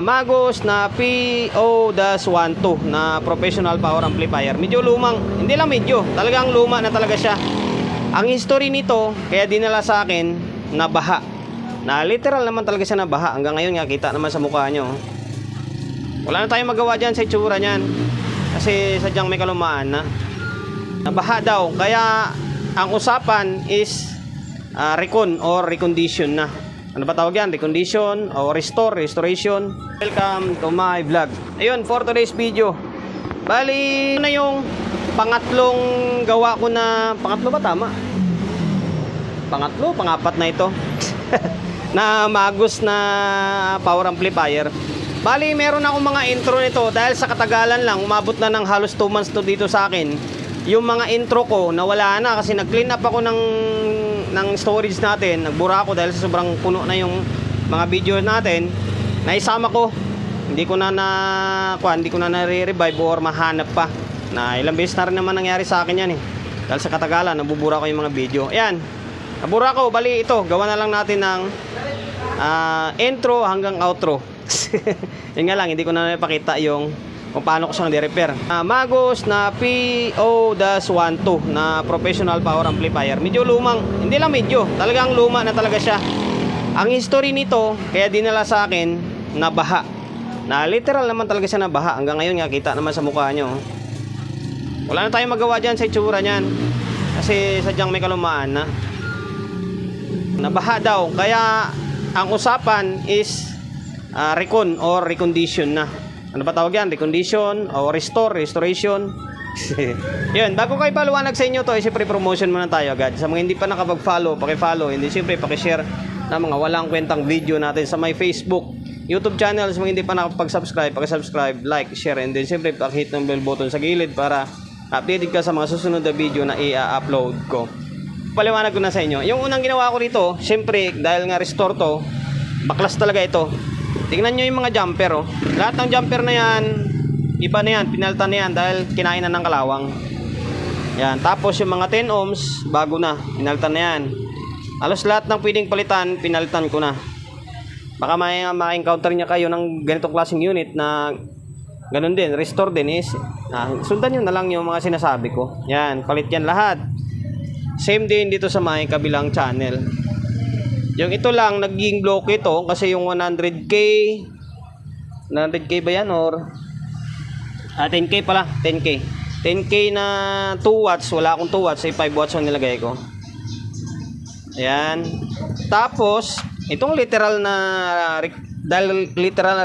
Magos na PO-12 na professional power amplifier. Medyo lumang, hindi lang medyo, talagang luma na talaga siya. Ang history nito, kaya dinala sa akin, nabaha. Na literal naman talaga siya nabaha. Hanggang ngayon nga, kita naman sa mukha nyo. Wala na tayong magawa dyan sa itsura nyan. Kasi sadyang may kalumaan na. Nabaha daw. Kaya ang usapan is recon or recondition na. Ano ba tawag yan? Recondition o restoration. Welcome to my vlog. Ayun, for today's video, bali na yung pangatlong gawa ko na, pangatlo ba tama? Pangapat na ito. Na Magos na power amplifier. Bali, meron akong mga intro nito dahil sa katagalan lang, umabot na ng halos 2 months to dito sa akin. Yung mga intro ko nawala na kasi nag-clean up ako ng storage natin. Nagbura ako dahil sa sobrang puno na yung mga video natin. Naisama ko. Hindi ko na nare-revive or mahanap pa. Na ilang beses na rin naman nangyari sa akin yan eh. Dahil sa katagalan, nabubura ko yung mga video. Ayan. Nabura ko. Bali ito. Gawa na lang natin ng intro hanggang outro. Yun nga lang, hindi ko na napakita yung kung paano ko siyang di-repair. Magos na PO-12 na professional power amplifier. Medyo lumang, hindi lang medyo, talagang luma na talaga siya. Ang history nito, kaya dinala sa akin, nabaha. Na literal naman talaga siya nabaha. Hanggang ngayon nga, kita naman sa mukha nyo. Wala na tayong magawa dyan sa itsura nyan. Kasi sadyang may kalumaan na. Nabaha daw. Kaya ang usapan is recon or recondition na. Ano ba tawag yan? Recondition o restoration. Yun, bago kayo paliwanag sa inyo to, siyempre promotion muna tayo agad. Sa mga hindi pa nakapag-follow, paki-follow. Hindi siyempre paki-share na mga walang kwentang video natin sa my Facebook, YouTube channel. Sa mga hindi pa nakapag-subscribe, paki-subscribe, like, share, and then siyempre paki-hit ng bell button sa gilid para updated ka sa mga susunod na video na i-upload ko. Paliwanag ko na sa inyo. Yung unang ginawa ko rito, siyempre dahil nga restore to, baklas talaga ito. Tingnan nyo yung mga jumper oh. Lahat ng jumper na yan, iba na yan, pinalitan na yan dahil kinain na ng kalawang. Yan, tapos yung mga 10 ohms, bago na, pinalitan na yan. Halos lahat ng pwedeng palitan, pinalitan ko na. Baka ma-encounter niya kayo ng ganitong klaseng unit na ganun din, restore din is sundan nyo na lang yung mga sinasabi ko. Yan, palit yan lahat. Same din dito sa may kabilang channel. Yung ito lang, naging block ito kasi yung 100k ba yan or 10k pala, 10k na 2 watts, wala akong 2 watts, ay 5 watts ang nilagay ko. Ayan. Tapos, itong literal na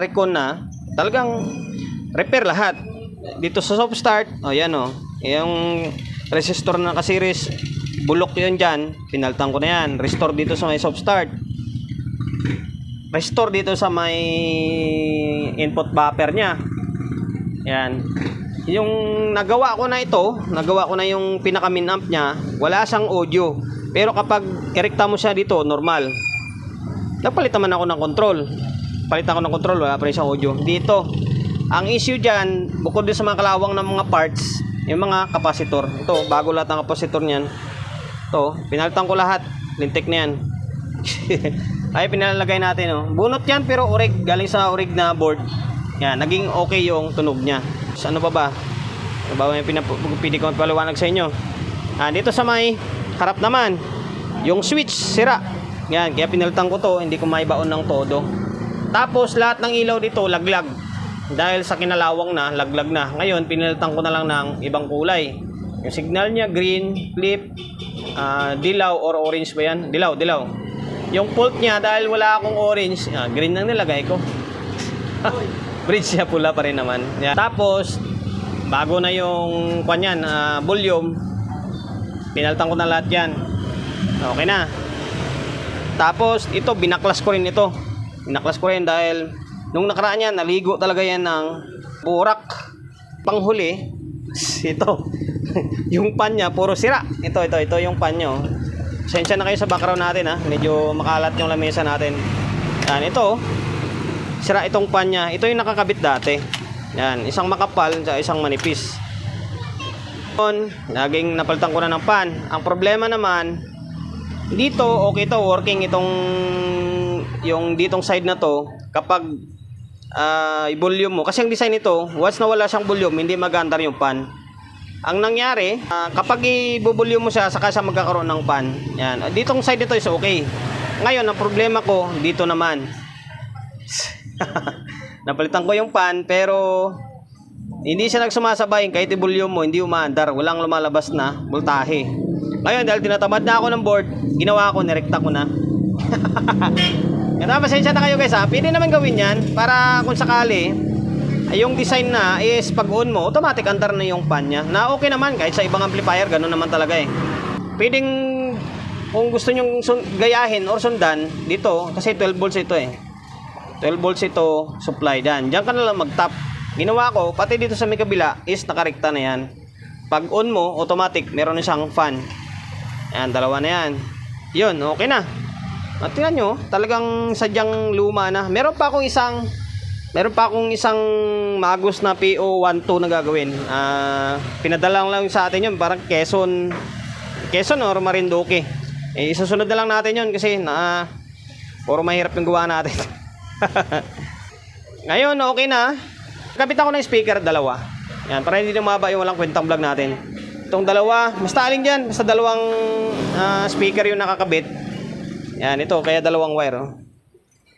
recon na, talagang repair lahat. Dito sa soft start, yan yung resistor na ka-series, bulok yun dyan, pinaltan ko na yan. Restore dito sa may soft start. Restore dito sa may input buffer nya. Yan. Yung nagawa ko na ito, nagawa ko na yung pinaka min amp nya, wala siyang audio. Pero kapag erekta mo siya dito, normal. Nagpalit naman ako ng control. Palitan ko ng control, wala pa rin siyang audio. Dito, ang issue dyan, bukod din sa mga kalawang ng mga parts, yung mga kapasitor. Ito, bago lahat ng kapasitor niyan. Ito, pinalitan ko lahat. Lintik na yan. Ay, pinalalagay natin. Bunot yan, pero orig. Galing sa orig na board. Yan, naging okay yung tunog niya. So, ano ba ba? Ano ba yung pinapili ko paliwanag sa inyo? Dito sa may harap naman, yung switch, sira. Yan, kaya pinalitan ko to. Hindi ko maibaon ng todo. Tapos, lahat ng ilaw dito, laglag. Dahil sa kinalawang na, laglag na. Ngayon, pinalitan ko na lang ng ibang kulay. Yung signal niya, green, flip, dilaw or orange ba yan? Dilaw. Yung pult niya, dahil wala akong orange, green lang nilagay ko. Bridge siya, pula pa rin naman. Yan. Tapos, bago na yung kanyan, volume, pinalitan ko na lahat yan. Okay na. Tapos, ito, binaklas ko rin ito. Binaklas ko rin dahil nung nakaraan yan, naligo talaga yan ng burak. Panghuli, ito. Yung pan niya, puro sira. Ito yung pan niya. Sensya na kayo sa background natin medyo makalat yung lamesa natin. Yan, ito. Sira itong pan niya. Ito yung nakakabit dati. Yan, isang makapal at isang manipis. Naging napalitan ko na ng pan. Ang problema naman, dito okay to, working itong yung ditong side na to. Kapag i-volume mo. Kasi ang design nito, once na wala siyang volume, hindi mag-aandar yung fan. Ang nangyari, kapag i-volume mo siya, saka siya magkakaroon ng fan. Yan. Ditong side nito is okay. Ngayon, ang problema ko, dito naman. Napalitan ko yung fan, pero hindi siya nagsumasabay. Kahit i-volume mo, hindi umaandar. Walang lumalabas na voltahe. Ngayon, dahil tinatamad na ako ng board, ginawa ko, nirekta ko na. Kaya pasensya na kayo guys ha. Pwede naman gawin yan para kung sakali yung design na is pag on mo, automatic andar na yung fan nya. Na okay naman kahit sa ibang amplifier, ganun naman talaga eh. Pwedeng kung gusto nyong gayahin or sundan dito, kasi 12 volts ito eh. 12 volts ito supply dan. Diyan ka na lang mag-tap. Ginawa ko, pati dito sa may kabila is nakarekta na yan. Pag on mo, automatic meron na siyang fan. Ayan, dalawa na yan. Yun, okay na. At tingnan nyo, talagang sadyang luma na. Meron pa akong isang Magus na PO12 na gagawin. Pinadala lang sa atin yun, parang Quezon or Marinduque. Isusunod na lang natin yun kasi puro mahirap yung gawa natin. Ngayon, okay na. Kapit ako ng speaker, dalawa. Yan, para hindi na maba yung walang kwentang vlog natin. Itong dalawa, basta alin dyan, basta dalawang speaker yung nakakabit. Yan, ito, kaya dalawang wire. Oh.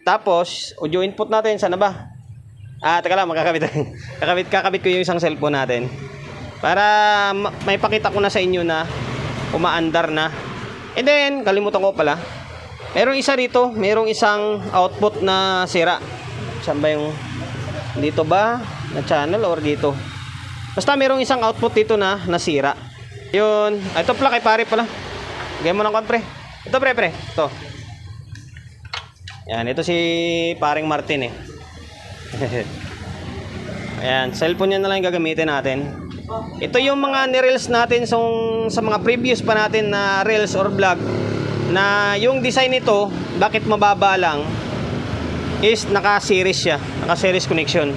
Tapos, audio input natin, sana ba? Teka lang, kakabit ko yung isang cellphone natin. Para may pakita ko na sa inyo na umaandar na. And then, kalimutan ko pala. Merong isa rito, merong isang output na sira. Saan ba yung, dito ba? Na channel or dito? Basta merong isang output dito na nasira. Yun, ito pala kay pare pala. Lagyan mo ng kon pre. Ito pre, ito. Yan, ito si paring Martin eh. Ayan, cellphone niya na lang yung gagamitin natin. Ito yung mga ni-reels natin sa mga previous pa natin na reels or vlog na yung design nito, bakit mababa lang is naka-series siya, naka-series connection.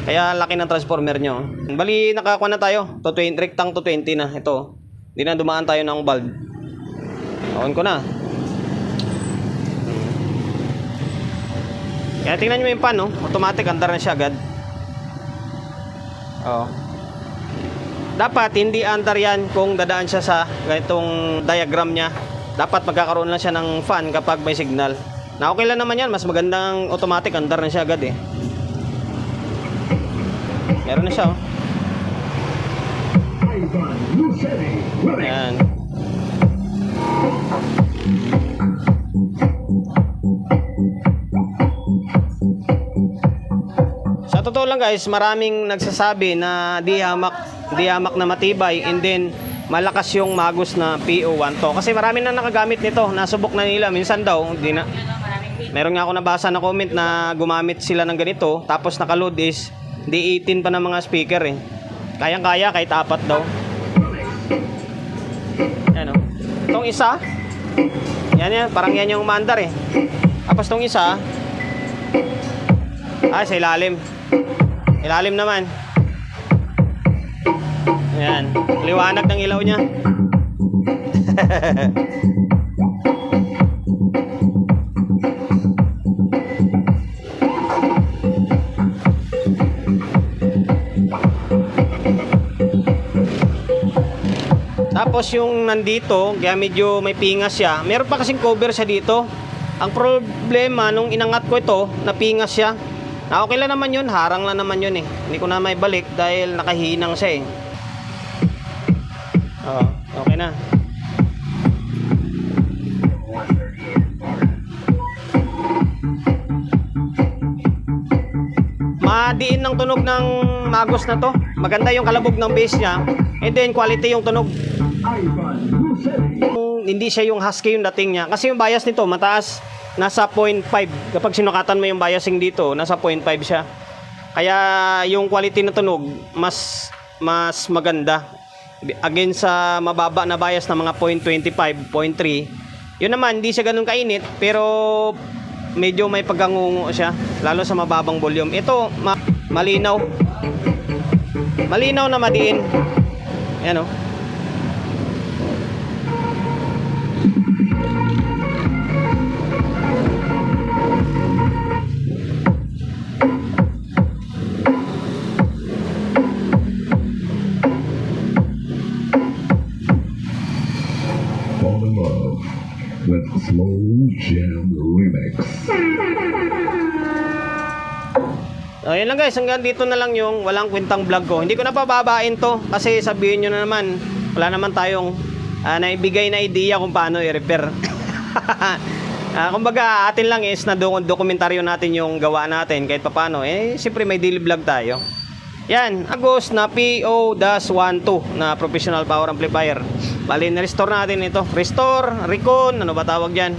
Kaya laki ng transformer nyo. Bali, nakakuha na tayo. Rectang 220 na. Ito. Hindi na dumaan tayo ng bulb. On ko na. Kaya tingnan nyo yung pan, no? Automatic, andar na siya agad. Dapat hindi andar yan kung dadaan siya sa ganitong diagram nya. Dapat magkakaroon lang siya ng fan kapag may signal. Na okay lang naman yan. Mas magandang automatic, andar na siya agad eh. Meron na siya, oh. Ayan. Sa totoo lang guys, maraming nagsasabi na di hamak na matibay and then malakas yung Magus na PO1 to. Kasi marami na nakagamit nito, nasubok na nila. Minsan daw, hindi na. Meron nga ako nabasa na comment na gumamit sila ng ganito, tapos nakaload is D18 pa ng mga speaker eh. Kayang-kaya kahit 4 daw. Yan oh. Itong isa, yan, parang yan yung umandar eh. Tapos itong isa, sa ilalim. Ilalim naman. Ayan, liwanag ng ilaw niya. Tapos yung nandito, kaya medyo may pingas siya. Meron pa kasing cover siya dito. Ang problema, nung inangat ko ito, napingas siya. Na okay lang naman yun, harang lang naman yun eh. Hindi ko na may balik dahil nakahinang siya eh. Okay na. Madiin ng tunog ng Magus na to. Maganda yung kalabog ng bass niya. And then quality yung tunog. Hindi siya yung husky yung dating niya. Kasi yung bias nito mataas. Nasa 0.5. Kapag sinukatan mo yung biasing dito, nasa 0.5 siya. Kaya yung quality ng tunog mas maganda. Against sa mababa na bias na mga 0.25, 0.3. Yun naman, hindi siya ganun kainit. Pero medyo may paggangungo siya. Lalo sa mababang volume. Ito, malinaw. Malinaw na madiin. Ayan o. Slow Jam Remix. Ayun lang guys, hanggang dito na lang yung walang kwentang vlog ko. Hindi ko na pababain to kasi sabihin nyo na naman, wala naman tayong naibigay na idea kung paano i-repair. Kumbaga atin lang is na dokumentaryo natin yung gawa natin kahit paano. Siyempre may daily vlog tayo. Yan, Agos na PO-12 na professional power amplifier. Bali, na-restore natin ito. Restore, recon, ano ba tawag dyan?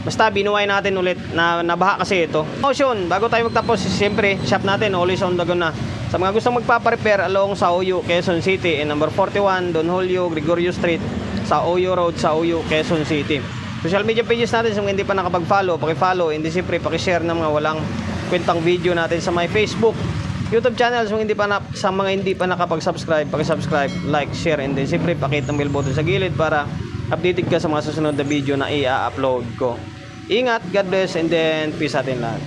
Basta binuhay natin ulit na nabaha kasi ito. Motion, bago tayo magtapos, siyempre, shop natin, always on the go na. Sa mga gustong magpapa-repair along sa Uyo, Quezon City, number 41, Don Julio, Gregorio Street, sa Uyo Road, sa Uyo, Quezon City. Social media pages natin, kung hindi pa nakapag-follow, paki-follow, hindi siyempre, paki-share ng mga walang kwentang video natin sa my Facebook, YouTube channel, kung hindi pa sa mga hindi pa nakapag-subscribe, paki-subscribe, like, share, and then siyempre, pakit ang bell button sa gilid para updated ka sa mga susunod na video na i-upload ko. Ingat, God bless, and then peace atin lahat.